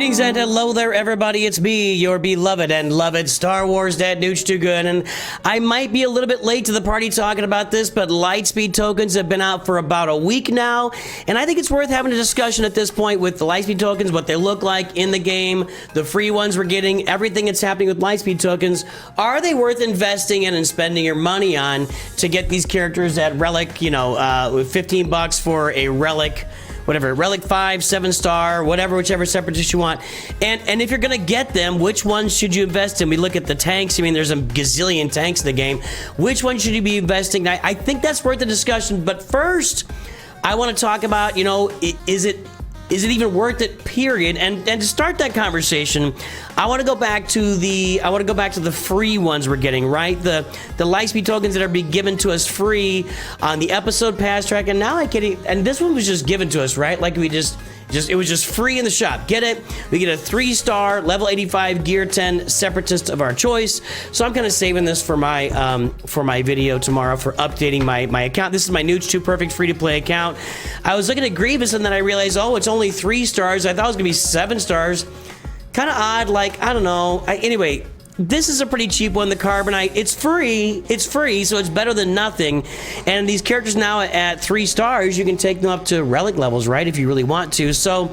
Greetings and hello there, everybody. It's me, your beloved and loved Star Wars Dad Nooch Too Good, and I might be a little bit late to the party talking about this, but Lightspeed tokens have been out for about a week now, and I think it's worth having a discussion at this point with the Lightspeed tokens, what they look like in the game, the free ones we're getting, everything that's happening with Lightspeed tokens. Are they worth investing in and spending your money on to get these characters at Relic, you know, with 15 bucks for a Relic, whatever, Relic 5, 7-star, whatever, whichever separatist you want. And if you're gonna get them, which ones should you invest in? We look at the tanks. I mean, there's a gazillion tanks in the game. Which one should you be investing in? I think that's worth the discussion. But first, I want to talk about, you know, is it even worth it, period? And to start that conversation, I want to go back to the free ones we're getting, right? The Lightspeed tokens that are being given to us free on the episode pass track, and now and this one was just given to us, right? Like it was just free in the shop. Get it? We get a 3-star level 85 gear 10 separatist of our choice. So I'm kind of saving this for my video tomorrow for updating my account. This is my Nooch 2 Perfect free to play account. I was looking at Grievous and then I realized, oh, it's only 3 stars. I thought it was gonna be 7 stars. Kind of odd. Like, I don't know. Anyway, this is a pretty cheap one, the Carbonite. It's free, so it's better than nothing. And these characters now at 3 stars, you can take them up to Relic levels, right, if you really want to. So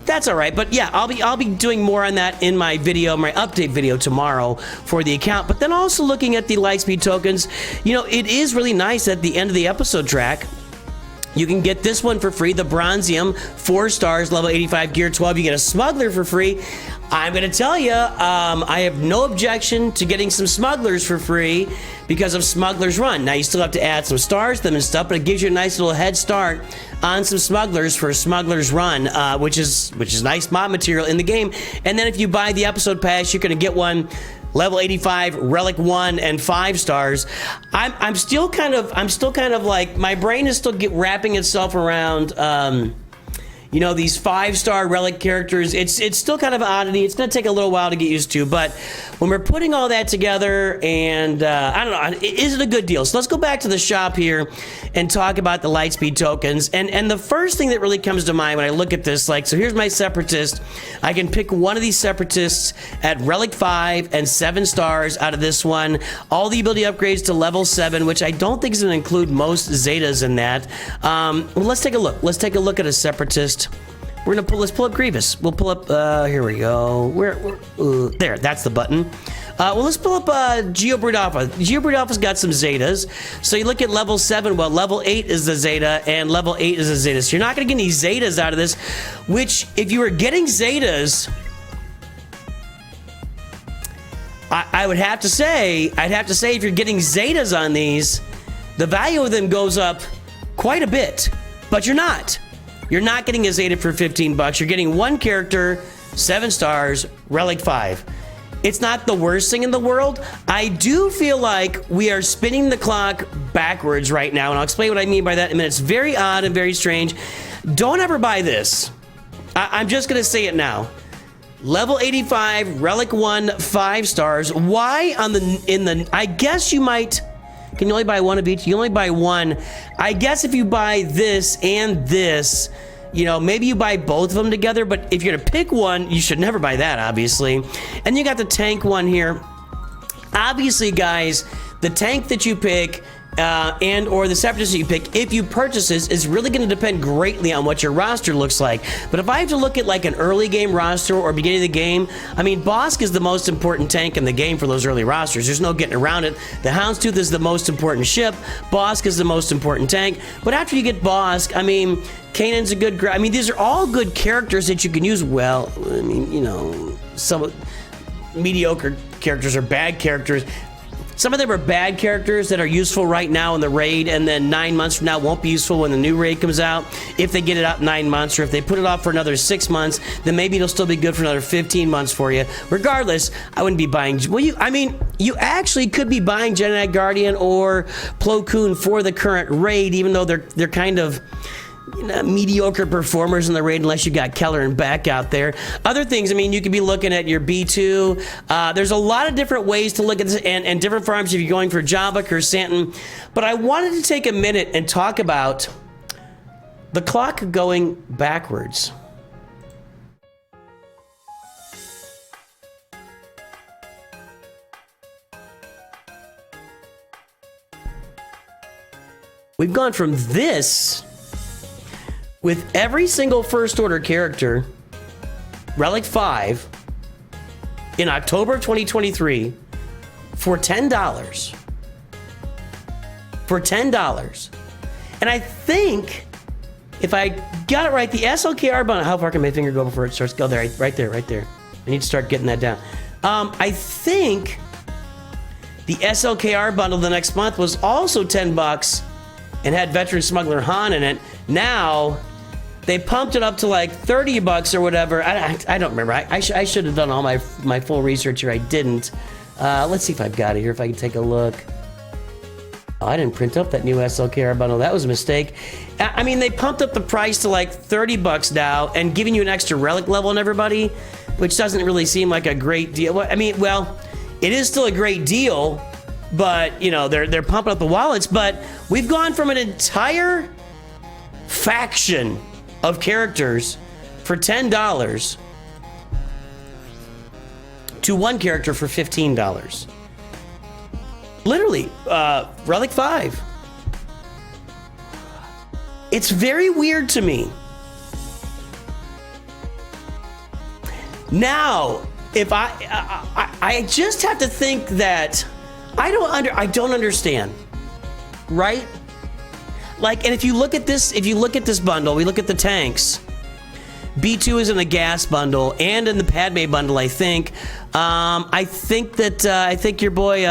that's all right. But yeah, I'll be doing more on that in my video, my update video tomorrow for the account. But then also looking at the Lightspeed tokens, you know, it is really nice at the end of the episode track. You can get this one for free, the Bronzium, 4 stars, level 85, gear 12. You get a Smuggler for free. I'm going to tell you, I have no objection to getting some Smugglers for free because of Smuggler's Run. Now, you still have to add some stars to them and stuff, but it gives you a nice little head start on some Smugglers for Smuggler's Run, which is nice mod material in the game. And then if you buy the episode pass, you're going to get one level 85, Relic 1, and 5 stars. I'm still kind of like, my brain is still wrapping itself around, you know, these 5-star Relic characters. It's still kind of an oddity. It's going to take a little while to get used to, but when we're putting all that together, and I don't know, is it a good deal? So let's go back to the shop here and talk about the Lightspeed tokens. And the first thing that really comes to mind when I look at this, like, so here's my Separatist. I can pick one of these Separatists at Relic 5 and 7 stars out of this one. All the ability upgrades to level 7, which I don't think is going to include most Zetas in that. Well, let's take a look. Let's take a look at a Separatist. Let's pull up Grievous. We'll pull up, here we go. There, that's the button. Well, let's pull up Foulbeard Alpha. Foulbeard Alpha's got some Zetas. So you look at level 7, well, level 8 is the Zeta, and level 8 is a Zeta. So you're not going to get any Zetas out of this, which, if you were getting Zetas, I would have to say, if you're getting Zetas on these, the value of them goes up quite a bit, but you're not. You're not getting a Zeta for 15 bucks. You're getting one character, 7 stars, Relic 5. It's not the worst thing in the world. I do feel like we are spinning the clock backwards right now, and I'll explain what I mean by that in a minute. It's very odd and very strange. Don't ever buy this. I'm just going to say it now. Level 85, Relic 1, 5 stars. Why I guess you might... Can you only buy one of each? You only buy one. I guess if you buy this and this, you know, maybe you buy both of them together, but if you're gonna pick one, you should never buy that, obviously. And you got the tank one here. Obviously, guys, the tank that you pick and or the separatist that you pick, if you purchase this, is really going to depend greatly on what your roster looks like. But if I have to look at like an early game roster or beginning of the game, I mean, Bosk is the most important tank in the game for those early rosters. There's no getting around it. The Houndstooth is the most important ship. Bosk is the most important tank. But after you get Bosk, I mean, Kanan's a good... I mean, these are all good characters that you can use. Well, I mean, you know, some mediocre characters or bad characters. Some of them are bad characters that are useful right now in the raid, and then 9 months from now won't be useful when the new raid comes out. If they get it out 9 months, or if they put it off for another 6 months, then maybe it'll still be good for another 15 months for you. Regardless, I wouldn't be buying... Well, you actually could be buying Jedi Guardian or Plo Koon for the current raid, even though they're kind of... You know, mediocre performers in the raid unless you got Keller and Beck out there. Other things, I mean, you could be looking at your B2. There's a lot of different ways to look at this, and different farms if you're going for Jabuk or Santon. But I wanted to take a minute and talk about the clock going backwards. We've gone from this with every single first order character, Relic 5, in October of 2023 for $10. For $10. And I think, if I got it right, the SLKR bundle, how far can my finger go before it starts? Go there, right there, right there. I need to start getting that down. I think the SLKR bundle the next month was also $10 and had Veteran Smuggler Han in it. Now, they pumped it up to like $30 or whatever. I don't remember. I should have done all my full research here. I didn't. Let's see if I've got it here, if I can take a look. Oh, I didn't print up that new SLKR bundle. That was a mistake. I mean, they pumped up the price to like $30 now and giving you an extra relic level on everybody, which doesn't really seem like a great deal. I mean, well, it is still a great deal, but, you know, they're pumping up the wallets. But we've gone from an entire faction of characters for $10 to one character for $15. Literally, Relic 5. It's very weird to me. Now, if I just have to think that I don't understand, right? Like, and if you look at this bundle, we look at the tanks. B2 is in the gas bundle and in the Padme bundle, I think. I think your boy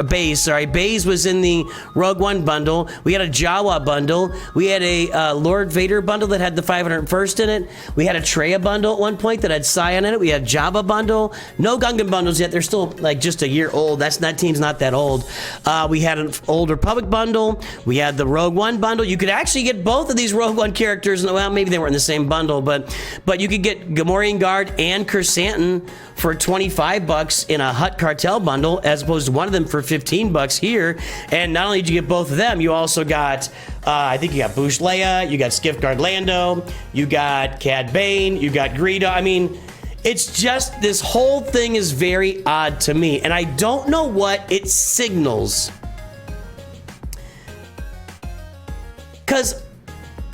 Baze was in the Rogue One bundle. We had a Jawa bundle. We had a Lord Vader bundle that had the 501st in it. We had a Traya bundle at one point that had Scion in it. We had Jabba bundle. No Gungan bundles yet. They're still like just a year old. That team's not that old. We had an Old Republic bundle. We had the Rogue One bundle. You could actually get both of these Rogue One characters. Well, maybe they weren't in the same bundle, but you could get Gamorrean Guard and Kersantin for $25 in a Hutt Cartel bundle, as opposed to one of them for $15 here. And not only did you get both of them, you also got, I think you got Boushh Leia, you got Skiff Guard Lando, you got Cad Bane, you got Greedo. I mean, it's just, this whole thing is very odd to me, and I don't know what it signals. Because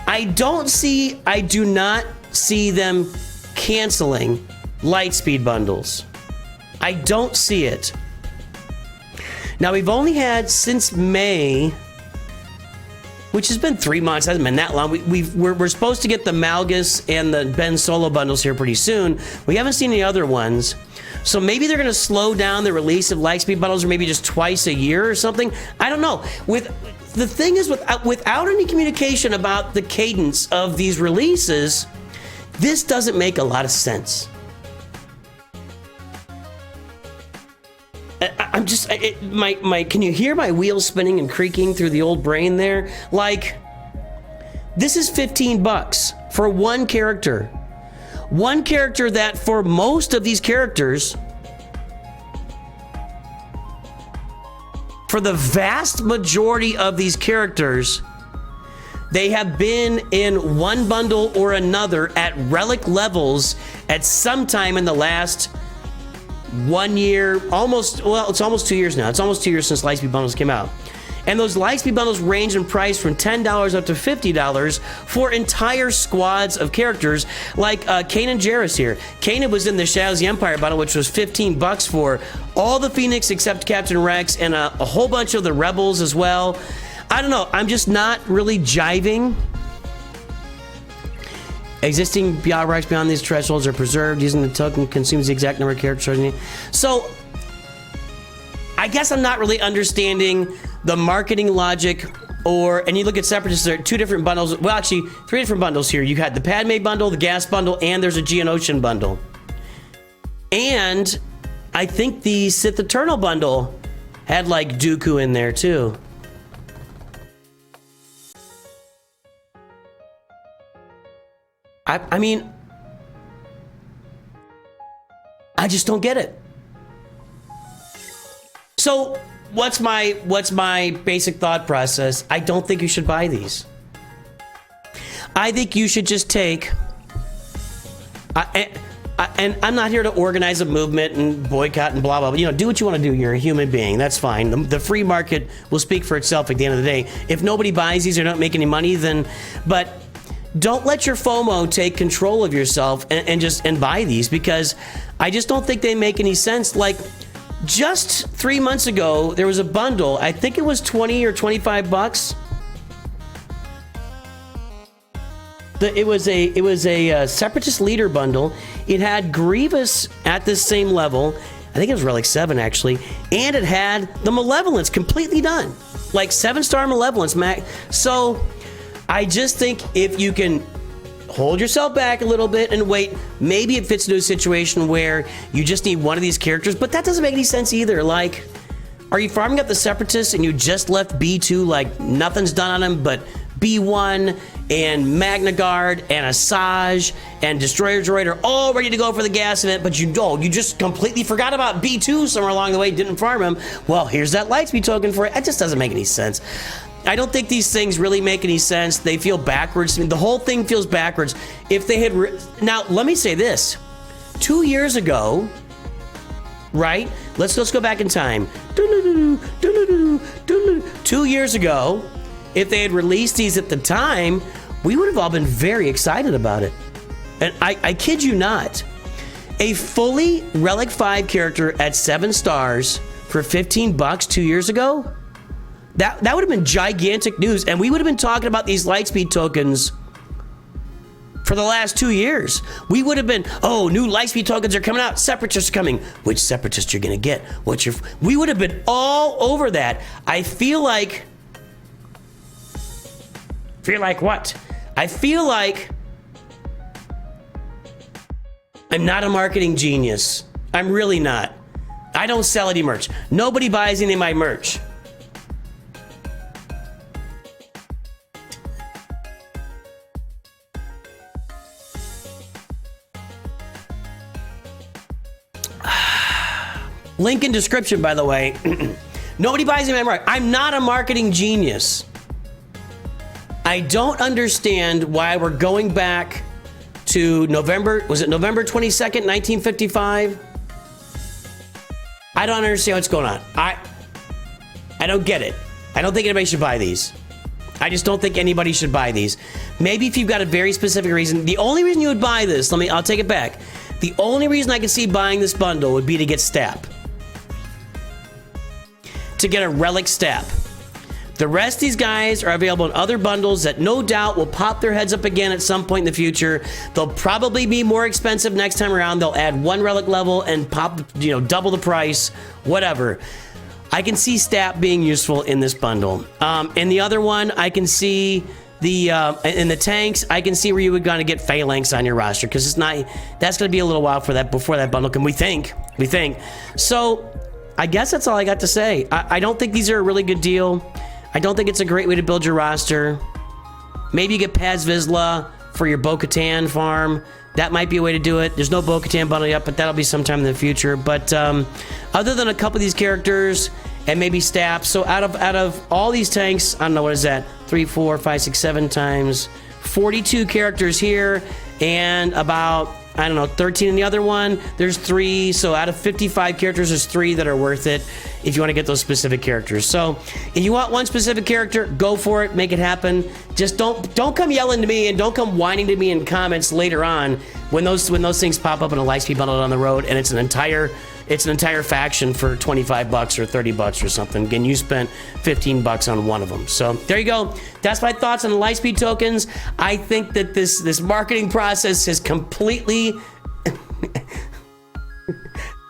I do not see them canceling Lightspeed bundles. I don't see it. Now, we've only had since May, which has been 3 months, hasn't been that long. We're supposed to get the Malgus and the Ben Solo bundles here pretty soon. We haven't seen any other ones. So maybe they're going to slow down the release of Lightspeed bundles, or maybe just twice a year or something. I don't know. The thing is, without any communication about the cadence of these releases, this doesn't make a lot of sense. I'm just, can you hear my wheels spinning and creaking through the old brain there? Like, this is $15 for one character. One character that, for most of these characters, for the vast majority of these characters, they have been in one bundle or another at relic levels at some time in the last 1 year, it's almost 2 years now. It's almost 2 years since Lightspeed bundles came out. And those Lightspeed bundles range in price from $10 up to $50 for entire squads of characters, like Kanan Jarrus here. Kanan was in the Shadows of the Empire bundle, which was $15 for all the Phoenix except Captain Rex, and a whole bunch of the Rebels as well. I don't know. I'm just not really jiving. Existing rights beyond these thresholds are preserved. Using the token consumes the exact number of characters. So, I guess I'm not really understanding the marketing logic, and you look at Separatists, there are two different bundles. Well, actually, three different bundles here. You had the Padme bundle, the Gas bundle, and there's a Geonosian bundle. And I think the Sith Eternal bundle had like Dooku in there too. I mean, I just don't get it. So what's my basic thought process? I don't think you should buy these. I think you should just take and I'm not here to organize a movement and boycott and blah, blah, blah. You know, do what you want to do. You're a human being. That's fine. The free market will speak for itself at the end of the day. If nobody buys these or don't make any money, then, but don't let your FOMO take control of yourself and buy these, because I just don't think they make any sense. Like, just 3 months ago, there was a bundle. I think it was 20 or 25 bucks. It was a Separatist leader bundle. It had Grievous at the same level. I think it was Relic 7 actually, and it had the Malevolence completely done, like 7-star Malevolence, Mac. So I just think if you can hold yourself back a little bit and wait, maybe it fits into a situation where you just need one of these characters, but that doesn't make any sense either. Like, are you farming up the Separatists and you just left B2, like nothing's done on him but B1 and Magna Guard and Asajj and Destroyer Droid are all ready to go for the gas event, but you just completely forgot about B2 somewhere along the way, didn't farm him. Well, here's that Lightspeed token for it. It just doesn't make any sense. I don't think these things really make any sense. They feel backwards. I mean, the whole thing feels backwards. If they had... Now, let me say this. 2 years ago, right? Let's go back in time. 2 years ago, if they had released these at the time, we would have all been very excited about it. And I kid you not. A fully Relic 5 character at 7 stars for 15 bucks 2 years ago? That would have been gigantic news, and we would have been talking about these Lightspeed tokens for the last 2 years. We would have been, oh, new Lightspeed tokens are coming out. Separatists are coming. Which Separatist you're gonna get? We would have been all over that. I feel like what? I feel like I'm not a marketing genius. I'm really not. I don't sell any merch. Nobody buys any of my merch. Link in description, by the way. Nobody buys any of my merch. I'm not a marketing genius. I don't understand why we're going back to November, was it November 22nd, 1955? I don't understand what's going on. I don't get it. I don't think anybody should buy these. I just don't think anybody should buy these. Maybe if you've got a very specific reason. The only reason you would buy this, I'll take it back. The only reason I can see buying this bundle would be to get Stap. To get a Relic Stap. The rest of these guys are available in other bundles that no doubt will pop their heads up again at some point in the future. They'll probably be more expensive next time around. They'll add one Relic level and pop, double the price, whatever. I can see Stap being useful in this bundle. In the other one, I can see in the tanks, I can see where you would gonna get Phalanx on your roster, because it's not, that's gonna be a little while before that bundle can, we think. So I guess that's all I got to say. I don't think these are a really good deal. I don't think it's a great way to build your roster. Maybe you get Paz Vizsla for your Bo-Katan farm. That might be a way to do it. There's no Bo-Katan bundle yet, but that'll be sometime in the future. But other than a couple of these characters and maybe Stap, so out of all these tanks, I don't know, what is that? 3, 4, 5, 6, 7 times 42 characters here, and about, I don't know, 13 in the other one. There's 3, so out of 55 characters, there's 3 that are worth it if you want to get those specific characters. So if you want one specific character, go for it, make it happen. Just don't come yelling to me and don't come whining to me in comments later on when those things pop up in a Lightspeed bundle on the road and it's an entire faction for 25 bucks or 30 bucks or something. Again, you spent 15 bucks on one of them. So there you go. That's my thoughts on the Lightspeed tokens. I think that this marketing process is completely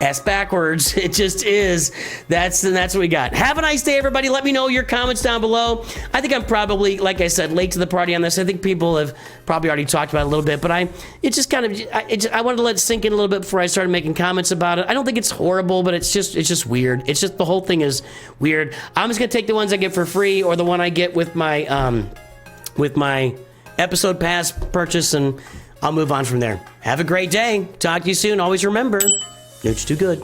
ass backwards. It just is. That's what we got. Have a nice day, everybody. Let me know your comments down below. I think I'm probably, like I said, late to the party on this. I think people have probably already talked about it a little bit, but I wanted to let it sink in a little bit before I started making comments about it. I don't think it's horrible, but it's just weird. It's just, the whole thing is weird. I'm just gonna take the ones I get for free or the one I get with my episode pass purchase, and I'll move on from there. Have a great day. Talk to you soon. Always remember, Nooch too good.